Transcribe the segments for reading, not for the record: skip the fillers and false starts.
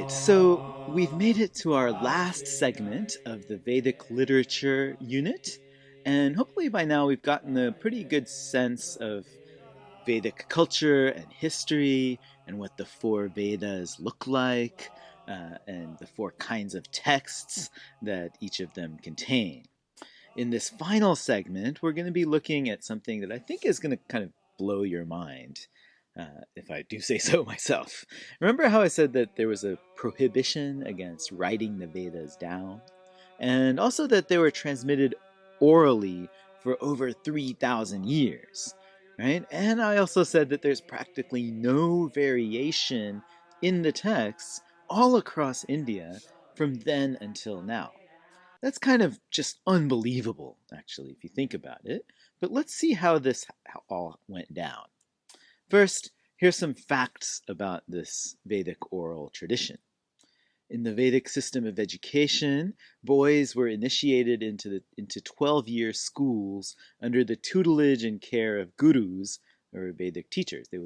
right, so we've made it to our last segment of the Vedic literature unit, and hopefully by now we've gotten a pretty good sense of Vedic culture and history and what the four Vedas look like, and the four kinds of texts that each of them contain. In this final segment, we're going to be looking at something that I think is going to kind of blow your mind, if I do say so myself. Remember how I said that there was a prohibition against writing the Vedas down? And also that they were transmitted orally for over 3,000 years, right? And I also said that there's practically no variation in the texts all across India from then until now. That's kind of just unbelievable, actually, if you think about it. But let's see how this all went down. First, here's some facts about this Vedic oral tradition. In the Vedic system of education, boys were initiated into 12-year schools under the tutelage and care of gurus, or Vedic teachers. They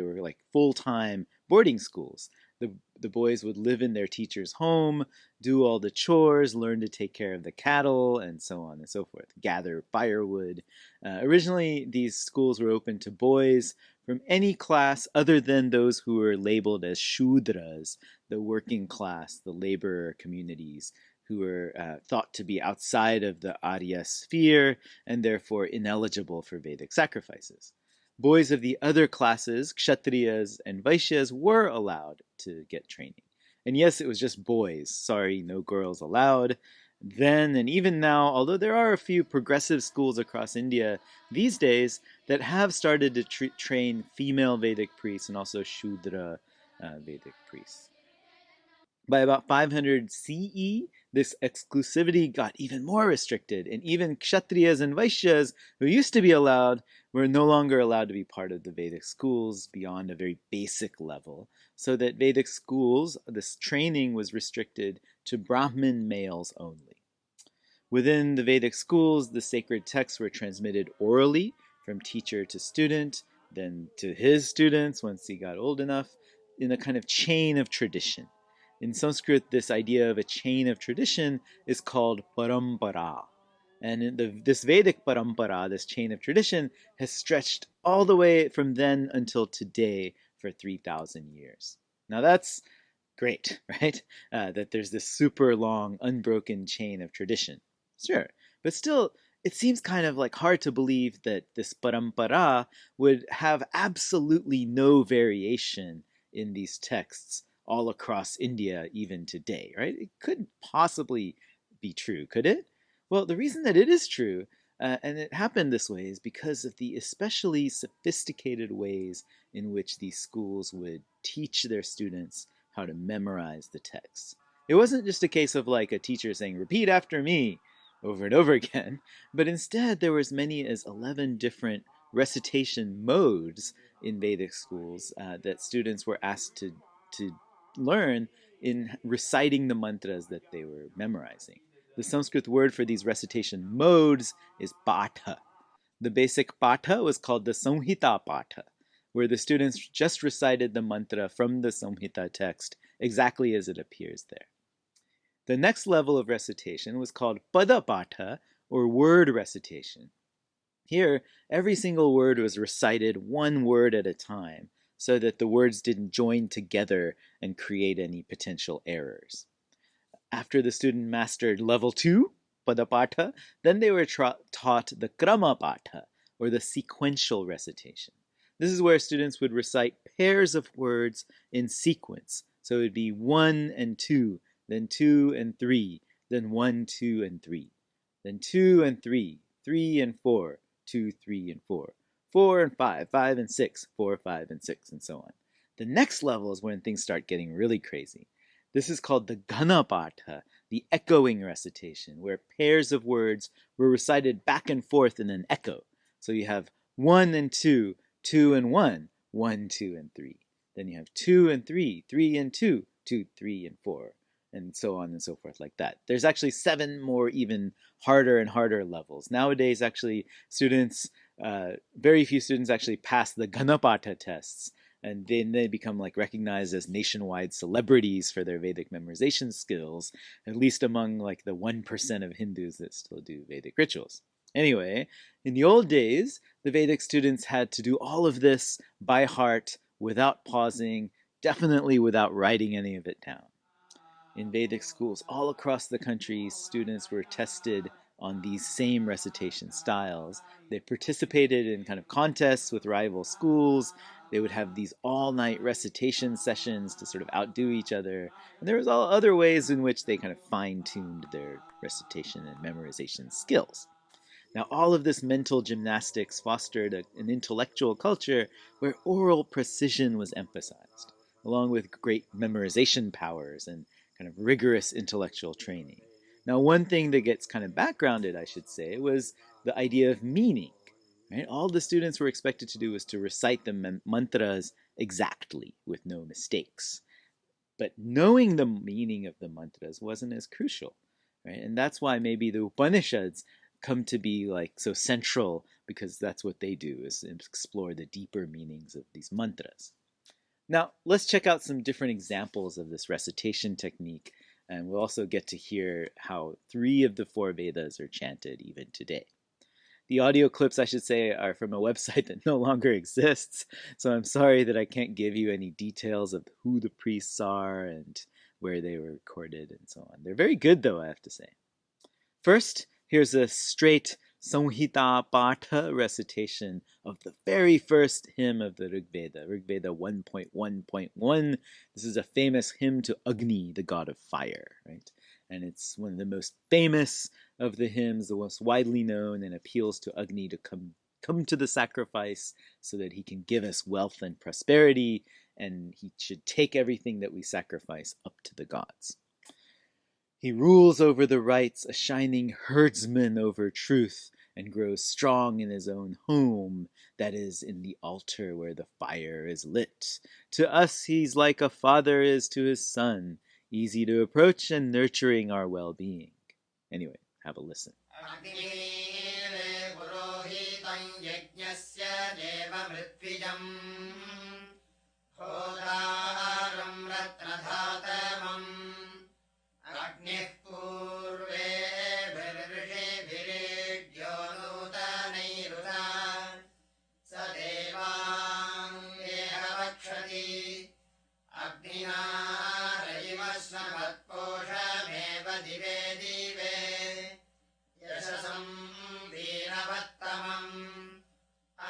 were like full-time boarding schools. The boys would live in their teacher's home, do all the chores, learn to take care of the cattle, and so on and so forth, gather firewood. Originally, these schools were open to boys from any class other than those who were labeled as Shudras, the working class, the laborer communities, who were thought to be outside of the Arya sphere and therefore ineligible for Vedic sacrifices. Boys of the other classes, Kshatriyas and Vaishyas, were allowed to get training. And yes, it was just boys. Sorry, no girls allowed. Then and even now, although there are a few progressive schools across India these days that have started to train female Vedic priests and also Shudra Vedic priests. By about 500 CE, this exclusivity got even more restricted, and even Kshatriyas and Vaishyas, who used to be allowed, were no longer allowed to be part of the Vedic schools beyond a very basic level, so that Vedic schools, this training was restricted to Brahmin males only. Within the Vedic schools, the sacred texts were transmitted orally from teacher to student, then to his students once he got old enough, in a kind of chain of tradition. In Sanskrit, this idea of a chain of tradition is called parampara. And this Vedic parampara, this chain of tradition, has stretched all the way from then until today for 3,000 years. Now that's great, right? That there's this super long, unbroken chain of tradition. Sure, but still, it seems kind of like hard to believe that this parampara would have absolutely no variation in these texts all across India even today, right? It couldn't possibly be true, could it? Well, the reason that it is true, and it happened this way, is because of the especially sophisticated ways in which these schools would teach their students how to memorize the texts. It wasn't just a case of like a teacher saying, repeat after me, over and over again, but instead there were as many as 11 different recitation modes in Vedic schools that students were asked to learn in reciting the mantras that they were memorizing. The Sanskrit word for these recitation modes is patha. The basic patha was called the Samhita patha, where the students just recited the mantra from the Samhita text exactly as it appears there. The next level of recitation was called pada patha, or word recitation. Here, every single word was recited one word at a time, so that the words didn't join together and create any potential errors. After the student mastered level 2, Padapatha, then they were taught the Kramapatha, or the sequential recitation. This is where students would recite pairs of words in sequence. So it would be 1 and 2, then 2 and 3, then 1, 2, and 3, then 2 and 3, 3 and 4, 2, 3, and 4. 4 and 5, 5 and 6, 4, 5, and 6, and so on. The next level is when things start getting really crazy. This is called the Ganapatha, the echoing recitation, where pairs of words were recited back and forth in an echo. So you have 1 and 2, 2 and 1, 1, 2, and 3. Then you have 2 and 3, 3 and 2, 2, 3, and 4, and so on and so forth like that. There's actually 7 more even harder and harder levels. Nowadays, actually, very few students actually pass the Ganapatha tests And then they become like recognized as nationwide celebrities for their Vedic memorization skills, at least among like the 1% of Hindus that still do Vedic rituals. Anyway, in the old days, the Vedic students had to do all of this by heart without pausing, definitely without writing any of it down. In Vedic schools all across the country, students were tested on these same recitation styles. They participated in kind of contests with rival schools. They would have these all-night recitation sessions to sort of outdo each other. And there was all other ways in which they kind of fine-tuned their recitation and memorization skills. Now, all of this mental gymnastics fostered an intellectual culture where oral precision was emphasized, along with great memorization powers and kind of rigorous intellectual training. Now, one thing that gets kind of backgrounded, I should say, was the idea of meaning. Right? All the students were expected to do was to recite the mantras exactly with no mistakes. But knowing the meaning of the mantras wasn't as crucial, right? And that's why maybe the Upanishads come to be like so central, because that's what they do, is explore the deeper meanings of these mantras. Now, let's check out some different examples of this recitation technique, and we'll also get to hear how 3 of the 4 Vedas are chanted even today. The audio clips, I should say, are from a website that no longer exists, so I'm sorry that I can't give you any details of who the priests are and where they were recorded and so on. They're very good, though, I have to say. First, here's a straight Samhita Patha recitation of the very first hymn of the Rig Veda 1.1.1. This is a famous hymn to Agni, the god of fire, right? And it's one of the most famous of the hymns, the most widely known, and appeals to Agni to come to the sacrifice so that he can give us wealth and prosperity, and he should take everything that we sacrifice up to the gods. He rules over the rites, a shining herdsman over truth, and grows strong in his own home, that is, in the altar where the fire is lit. To us he's like a father is to his son, easy to approach and nurturing our well-being. Anyway, have a listen. अग्निः पूर्वेभिर्षिभिरेड्यो नूतनैरुता स देवाङ्गेहवक्षति अग्निना रयिवस्नवत्पोषमेव दिवे दिवे यशसं वीरवत्तमम्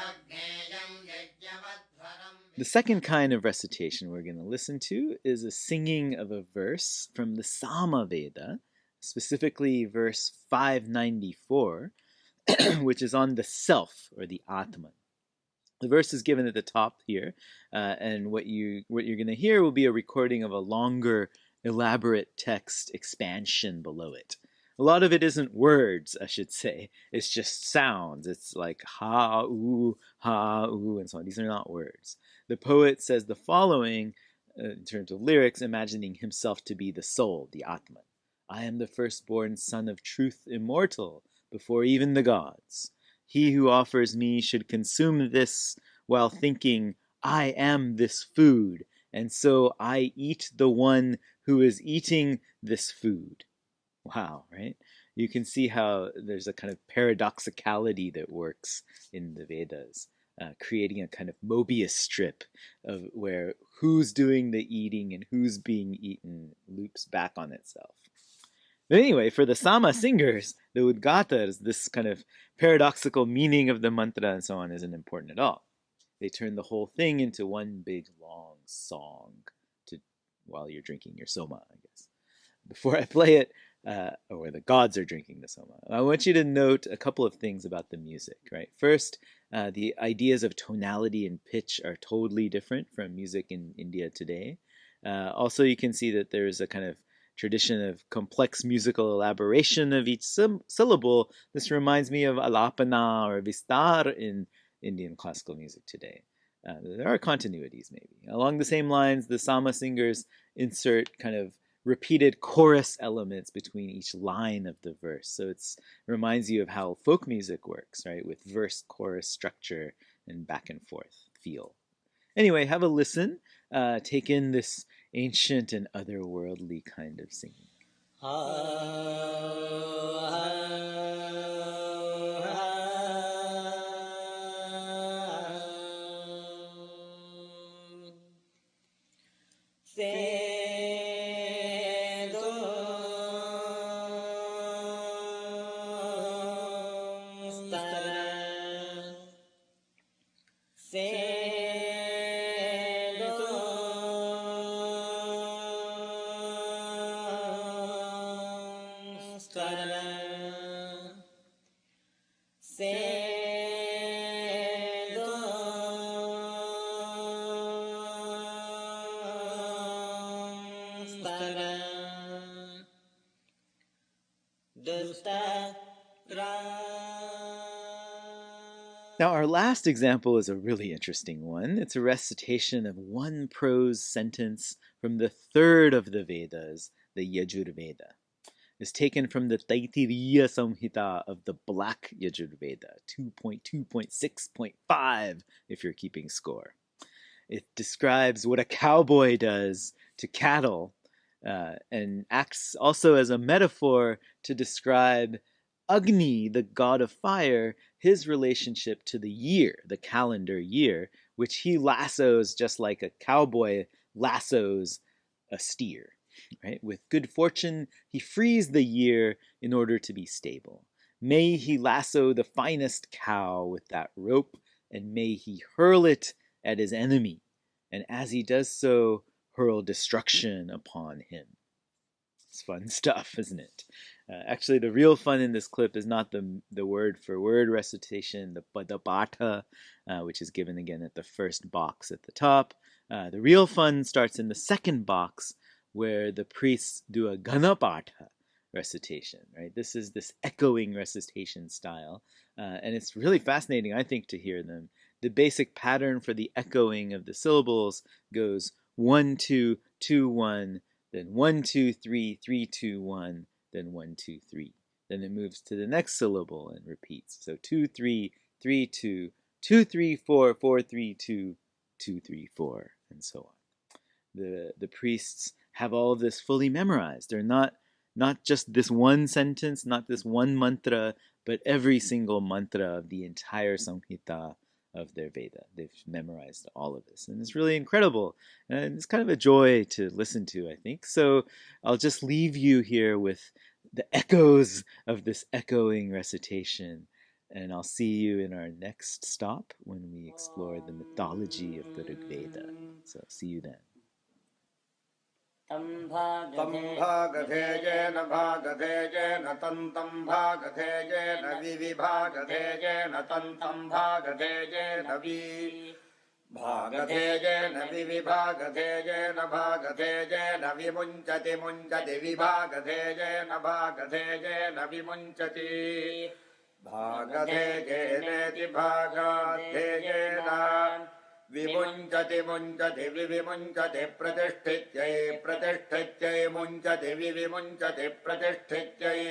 अग्नेयं यज्ञवध्वरम्. The second kind of recitation we're going to listen to is a singing of a verse from the Sama Veda, specifically verse 594, which is on the self, or the Atman. The verse is given at the top here, and what you're going to hear will be a recording of a longer, elaborate text expansion below it. A lot of it isn't words, I should say. It's just sounds. It's like ha, oo, and so on. These are not words. The poet says the following, in terms of lyrics, imagining himself to be the soul, the Atman. I am the firstborn son of truth immortal, before even the gods. He who offers me should consume this while thinking, I am this food, and so I eat the one who is eating this food. Wow, right? You can see how there's a kind of paradoxicality that works in the Vedas, creating a kind of Mobius strip of where who's doing the eating and who's being eaten loops back on itself. But anyway, for the Sama singers, the Udgatas, this kind of paradoxical meaning of the mantra and so on isn't important at all. They turn the whole thing into one big long song while you're drinking your soma, I guess. Before I play it, or the gods are drinking the soma, I want you to note a couple of things about the music, right? First, the ideas of tonality and pitch are totally different from music in India today. Also, you can see that there's a kind of tradition of complex musical elaboration of each syllable. This reminds me of alapana or vistar in Indian classical music today. There are continuities, maybe. Along the same lines, the Sama singers insert kind of repeated chorus elements between each line of the verse. So it reminds you of how folk music works, right? With verse, chorus, structure, and back and forth feel. Anyway, have a listen. Take in this ancient and otherworldly kind of singing. Now, our last example is a really interesting one. It's a recitation of one prose sentence from the third of the Vedas, the Yajurveda. It's taken from the Taittiriya Samhita of the Black Yajurveda, 2.2.6.5, if you're keeping score. It describes what a cowboy does to cattle and acts also as a metaphor to describe Agni, the god of fire, his relationship to the year, the calendar year, which he lassos just like a cowboy lassos a steer. Right? With good fortune, he frees the year in order to be stable. May he lasso the finest cow with that rope, and may he hurl it at his enemy, and as he does so, hurl destruction upon him. It's fun stuff, isn't it? Actually, the real fun in this clip is not the word for word recitation, but the bata, which is given again at the first box at the top. The real fun starts in the second box, where the priests do a ganapata recitation. Right, this is this echoing recitation style, and it's really fascinating, I think, to hear them. The basic pattern for the echoing of the syllables goes 1 2 2 1, then 1 2 3 3 2 1, then 1 2 3. Then it moves to the next syllable and repeats. So 2 3 3 2 2 3 4 4 3 2 2 3 4, and so on. The priests have all of this fully memorized. They're not just this one sentence, not this one mantra, but every single mantra of the entire Samhita of their Veda. They've memorized all of this, and it's really incredible. And it's kind of a joy to listen to, I think. So I'll just leave you here with the echoes of this echoing recitation, and I'll see you in our next stop when we explore the mythology of the Rig Veda. So see you then. तम्भागधेयेन भागधेयेन तन्तं भागधेयेन विविभागधेयेन तन्तं भागधेयेन भागधेयेन विविभागधेयेन भागधेयेन विमुञ्चति मुञ्चति विभागधेयेन भागधेयेन विमुञ्चति भागधेयेनेति भागधेयेन विमुञ्चति मुञ्चति विविमुञ्चति प्रतिष्ठित्यै प्रतिष्ठित्यै मुञ्चति विविमुञ्चति प्रतिष्ठित्यै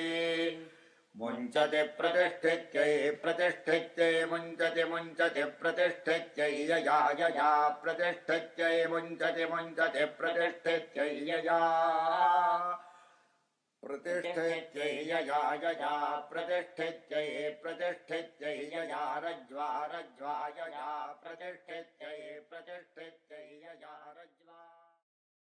मुञ्चति प्रतिष्ठित्यै प्रतिष्ठित्यै मुञ्चति मुञ्चति प्रतिष्ठित्यै यया यया प्रतिष्ठित्यै मुञ्चति मुञ्चति प्रतिष्ठित्यै यया प्रतिष्ठित्यै यया यया प्रतिष्ठित्यै प्रतिष्ठित्यै यया रज्ज्वा रज्ज्वा यया प्रतिष्ठित्यै प्रतिष्ठित्यै